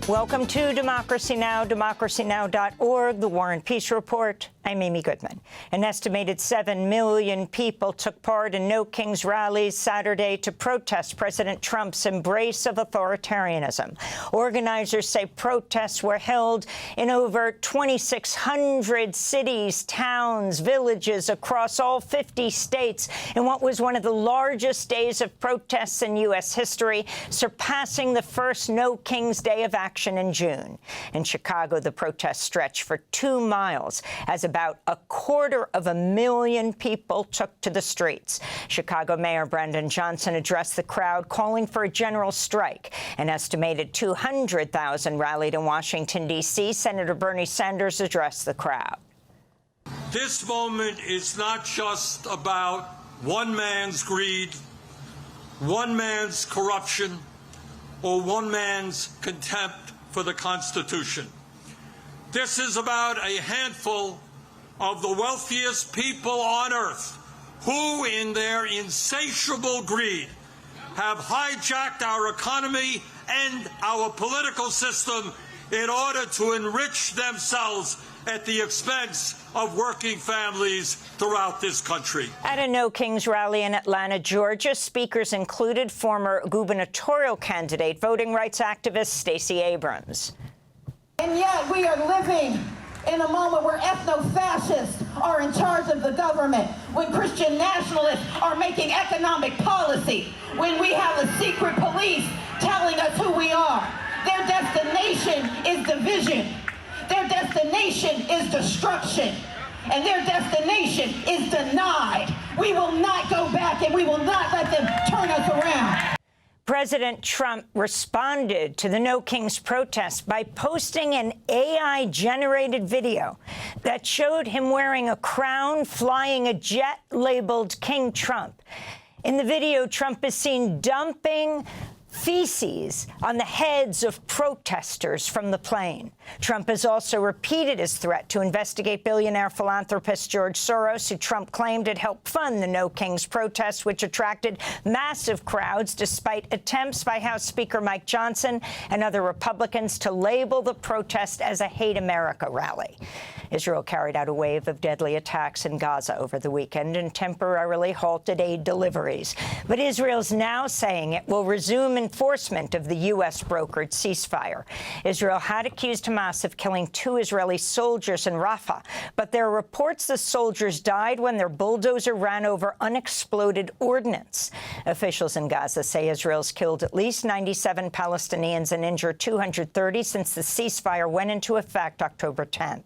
Welcome to Democracy Now!, democracynow.org, The War and Peace Report. I'm Amy Goodman. An estimated 7 million people took part in No Kings rallies Saturday to protest President Trump's embrace of authoritarianism. Organizers say protests were held in over 2,600 cities, towns, villages across all 50 states in what was one of the largest days of protests in U.S. history, surpassing the first No Kings Day of action in June. In Chicago, the protests stretched for 2 miles as about 250,000 people took to the streets. Chicago Mayor Brendan Johnson addressed the crowd, calling for a general strike. An estimated 200,000 rallied in Washington, D.C. Senator Bernie Sanders addressed the crowd. This moment is not just about one man's greed, one man's corruption, or one man's contempt for the Constitution. This is about a handful of the wealthiest people on earth who, in their insatiable greed, have hijacked our economy and our political system in order to enrich themselves at the expense of working families throughout this country. At a No Kings rally in Atlanta, Georgia, speakers included former gubernatorial candidate, voting rights activist Stacey Abrams. And yet we are living in a moment where ethno-fascists are in charge of the government, when Christian nationalists are making economic policy, when we have a secret police telling us who we are. Their destination is division. Their destination is destruction. And their destination is denied. We will not go back, and we will not let them turn us around. President Trump responded to the No Kings protest by posting an AI-generated video that showed him wearing a crown, flying a jet labeled King Trump. In the video, Trump is seen dumping feces on the heads of protesters from the plane. Trump has also repeated his threat to investigate billionaire philanthropist George Soros, who Trump claimed had helped fund the No Kings protests, which attracted massive crowds despite attempts by House Speaker Mike Johnson and other Republicans to label the protest as a Hate America rally. Israel carried out a wave of deadly attacks in Gaza over the weekend and temporarily halted aid deliveries. But Israel's now saying it will resume enforcement of the U.S.-brokered ceasefire. Israel had accused Hamas of killing 2 Israeli soldiers in Rafah, but there are reports the soldiers died when their bulldozer ran over unexploded ordnance. Officials in Gaza say Israel's killed at least 97 Palestinians and injured 230 since the ceasefire went into effect October 10th.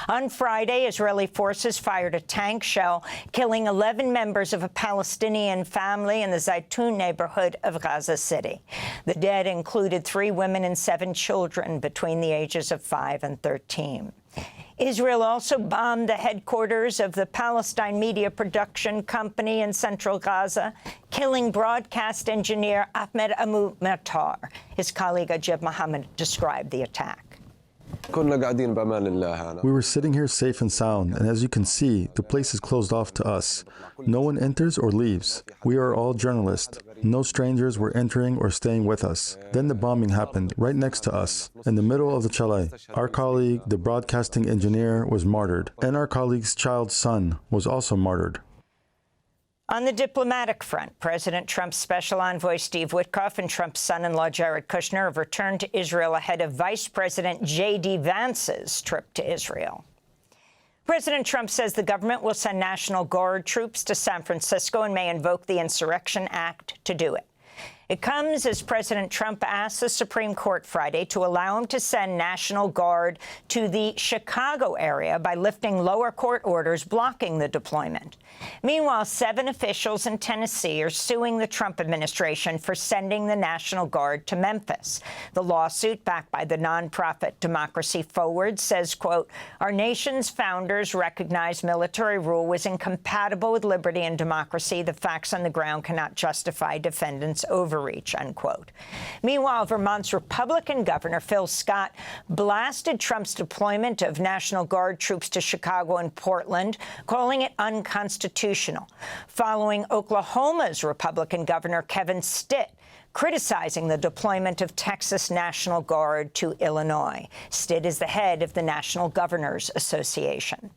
On Friday, Israeli forces fired a tank shell, killing 11 members of a Palestinian family in the Zaytun neighborhood of Gaza City. The dead included 3 women and 7 children between the ages of 5 and 13. Israel also bombed the headquarters of the Palestine media production company in central Gaza, killing broadcast engineer Ahmed Abu Matar. His colleague Ajib Mohammed described the attack. We were sitting here safe and sound, and as you can see, the place is closed off to us. No one enters or leaves. We are all journalists. No strangers were entering or staying with us. Then the bombing happened, right next to us, in the middle of the chalet. Our colleague, the broadcasting engineer, was martyred, and our colleague's child's son was also martyred. On the diplomatic front, President Trump's special envoy Steve Witkoff and Trump's son-in-law Jared Kushner have returned to Israel ahead of Vice President J.D. Vance's trip to Israel. President Trump says the government will send National Guard troops to San Francisco and may invoke the Insurrection Act to do it. It comes as President Trump asked the Supreme Court Friday to allow him to send National Guard to the Chicago area by lifting lower court orders blocking the deployment. Meanwhile, 7 officials in Tennessee are suing the Trump administration for sending the National Guard to Memphis. The lawsuit, backed by the nonprofit Democracy Forward, says, quote, "Our nation's founders recognized military rule was incompatible with liberty and democracy. The facts on the ground cannot justify defendants' overreach," unquote. Meanwhile, Vermont's Republican Governor Phil Scott blasted Trump's deployment of National Guard troops to Chicago and Portland, calling it unconstitutional, following Oklahoma's Republican Governor Kevin Stitt criticizing the deployment of Texas National Guard to Illinois. Stitt is the head of the National Governors Association.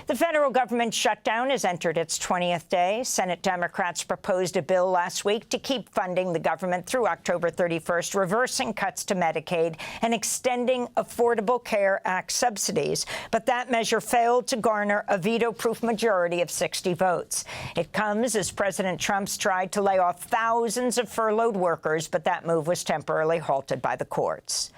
The federal government shutdown has entered its 20th day. Senate Democrats proposed a bill last week to keep funding the government through October 31st, reversing cuts to Medicaid and extending Affordable Care Act subsidies. But that measure failed to garner a veto-proof majority of 60 votes. It comes as President Trump's tried to lay off thousands of furloughed workers, but that move was temporarily halted by the courts.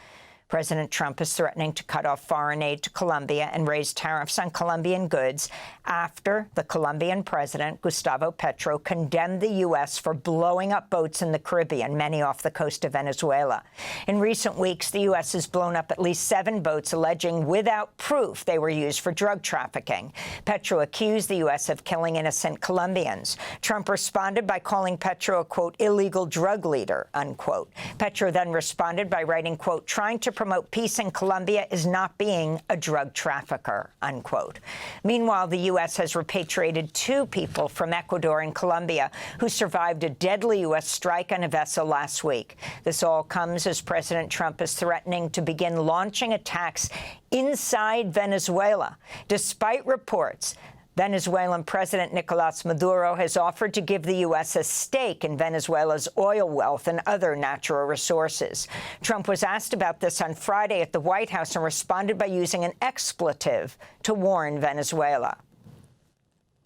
President Trump is threatening to cut off foreign aid to Colombia and raise tariffs on Colombian goods after the Colombian president, Gustavo Petro, condemned the U.S. for blowing up boats in the Caribbean, many off the coast of Venezuela. In recent weeks, the U.S. has blown up at least 7 boats, alleging without proof they were used for drug trafficking. Petro accused the U.S. of killing innocent Colombians. Trump responded by calling Petro a, quote, illegal drug leader, unquote. Petro then responded by writing, quote, trying to promote peace in Colombia is not being a drug trafficker, unquote. Meanwhile, the U.S. has repatriated 2 people from Ecuador and Colombia who survived a deadly U.S. strike on a vessel last week. This all comes as President Trump is threatening to begin launching attacks inside Venezuela, despite reports Venezuelan President Nicolas Maduro has offered to give the U.S. a stake in Venezuela's oil wealth and other natural resources. Trump was asked about this on Friday at the White House and responded by using an expletive to warn Venezuela.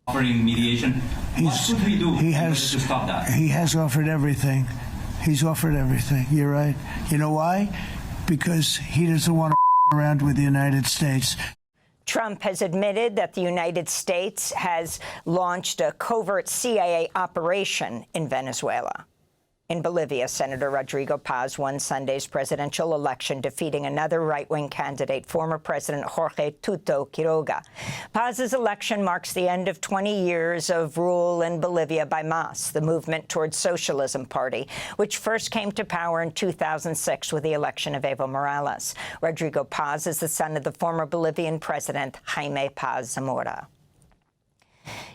Offering mediation, what should we do to stop that? He has offered everything. He's offered everything. You're right. You know why? Because he doesn't want to around with the United States. Trump has admitted that the United States has launched a covert CIA operation in Venezuela. In Bolivia, Senator Rodrigo Paz won Sunday's presidential election, defeating another right-wing candidate, former President Jorge Tuto Quiroga. Paz's election marks the end of 20 years of rule in Bolivia by MAS, the Movement Towards Socialism Party, which first came to power in 2006 with the election of Evo Morales. Rodrigo Paz is the son of the former Bolivian president, Jaime Paz Zamora.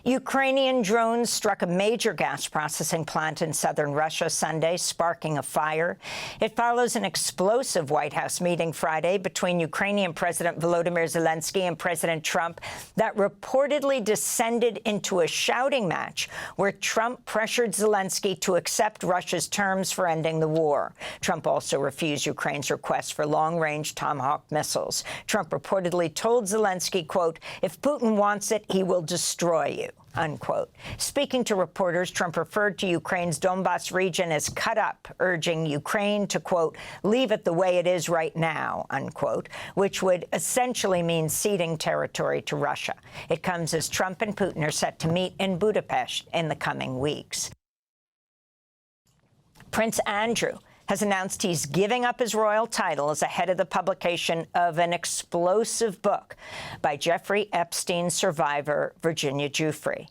Ukrainian drones struck a major gas processing plant in southern Russia Sunday, sparking a fire. It follows an explosive White House meeting Friday between Ukrainian President Volodymyr Zelensky and President Trump that reportedly descended into a shouting match where Trump pressured Zelensky to accept Russia's terms for ending the war. Trump also refused Ukraine's request for long-range Tomahawk missiles. Trump reportedly told Zelensky, quote, if Putin wants it, he will destroy you, unquote. Speaking to reporters, Trump referred to Ukraine's Donbas region as cut up, urging Ukraine to, quote, leave it the way it is right now, unquote, which would essentially mean ceding territory to Russia. It comes as Trump and Putin are set to meet in Budapest in the coming weeks. Prince Andrew has announced he's giving up his royal titles ahead of the publication of an explosive book by Jeffrey Epstein survivor Virginia Giuffre.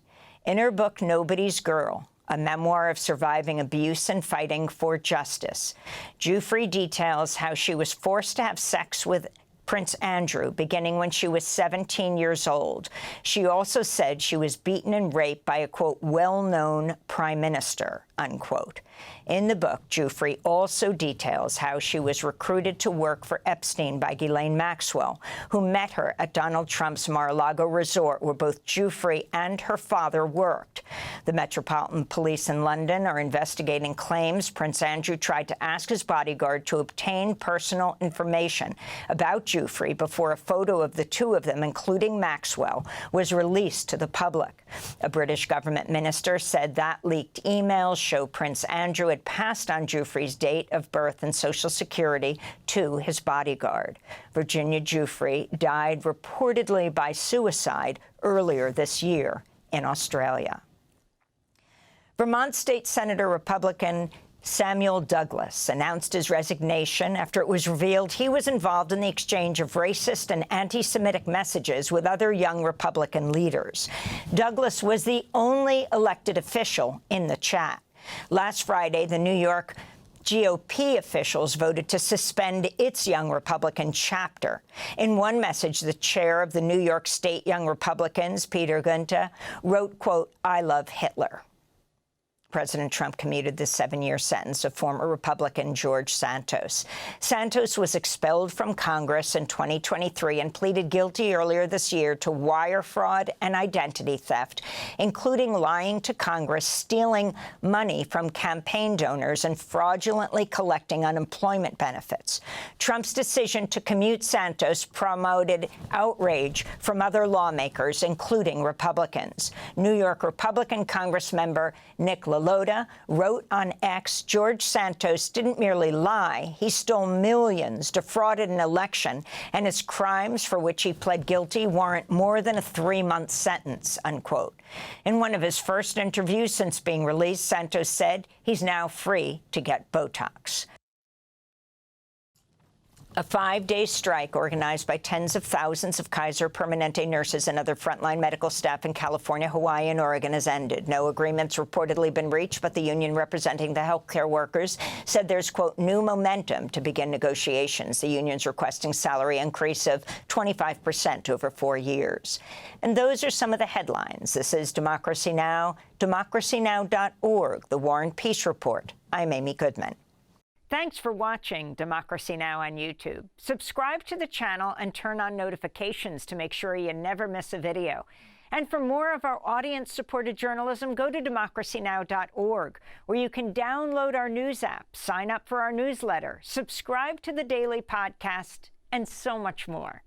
In her book, Nobody's Girl, a memoir of surviving abuse and fighting for justice, Giuffre details how she was forced to have sex with Prince Andrew beginning when she was 17 years old. She also said she was beaten and raped by a, quote, well-known prime minister, unquote. In the book, Giuffre also details how she was recruited to work for Epstein by Ghislaine Maxwell, who met her at Donald Trump's Mar-a-Lago resort, where both Giuffre and her father worked. The Metropolitan Police in London are investigating claims Prince Andrew tried to ask his bodyguard to obtain personal information about Giuffre before a photo of the 2 of them, including Maxwell, was released to the public. A British government minister said that leaked emails show Prince Andrew had passed on Giuffre's date of birth and Social Security to his bodyguard. Virginia Giuffre died reportedly by suicide earlier this year in Australia. Vermont State Senator Republican Samuel Douglas announced his resignation after it was revealed he was involved in the exchange of racist and anti-Semitic messages with other young Republican leaders. Douglas was the only elected official in the chat. Last Friday, the New York GOP officials voted to suspend its Young Republican chapter. In one message, the chair of the New York State Young Republicans, Peter Gunta, wrote, quote, I love Hitler. President Trump commuted the 7-year sentence of former Republican George Santos. Santos was expelled from Congress in 2023 and pleaded guilty earlier this year to wire fraud and identity theft, including lying to Congress, stealing money from campaign donors, and fraudulently collecting unemployment benefits. Trump's decision to commute Santos promoted outrage from other lawmakers, including Republicans. New York Republican Congressmember Nick LaLota wrote on X, George Santos didn't merely lie, he stole millions, defrauded an election, and his crimes for which he pled guilty warrant more than a 3-month sentence, unquote. In one of his first interviews since being released, Santos said he's now free to get Botox. A 5-day strike organized by tens of thousands of Kaiser Permanente nurses and other frontline medical staff in California, Hawaii, and Oregon has ended. No agreements reportedly been reached, but the union representing the healthcare workers said there's, quote, new momentum to begin negotiations. The union's requesting salary increase of 25% over 4 years. And those are some of the headlines. This is Democracy Now!, democracynow.org, the War and Peace Report. I'm Amy Goodman. Thanks for watching Democracy Now! On YouTube. Subscribe to the channel and turn on notifications to make sure you never miss a video. And for more of our audience-supported journalism, go to democracynow.org, where you can download our news app, sign up for our newsletter, subscribe to the daily podcast, and so much more.